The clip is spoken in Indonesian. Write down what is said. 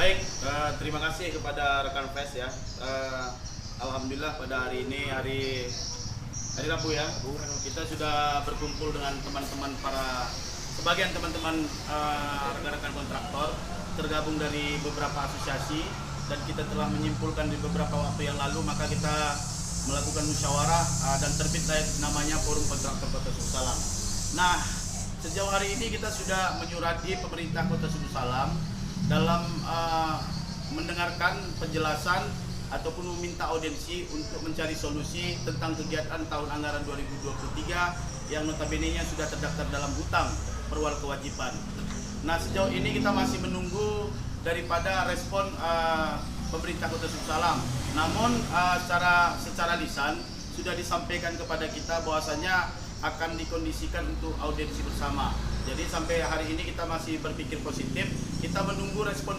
Baik, terima kasih kepada rekan Fes ya. Alhamdulillah pada hari ini hari Rabu ya, kita sudah berkumpul dengan teman-teman sebagian teman-teman rekan-rekan kontraktor tergabung dari beberapa asosiasi, dan kita telah menyimpulkan di beberapa waktu yang lalu, maka kita melakukan musyawarah dan terbitlah namanya Forum Kontraktor Kota Sumber Salam. Nah, sejauh hari ini kita sudah menyurati pemerintah Kota Sumber Salam dalam mendengarkan penjelasan ataupun meminta audiensi untuk mencari solusi tentang kegiatan tahun anggaran 2023 yang notabene-nya sudah terdaftar dalam hutang perwal kewajiban. Nah, sejauh ini kita masih menunggu daripada respon pemerintah Kota Sumber Salam. Namun secara lisan sudah disampaikan kepada kita bahwasanya akan dikondisikan untuk audiensi bersama. Jadi sampai hari ini kita masih berpikir positif, kita menunggu respon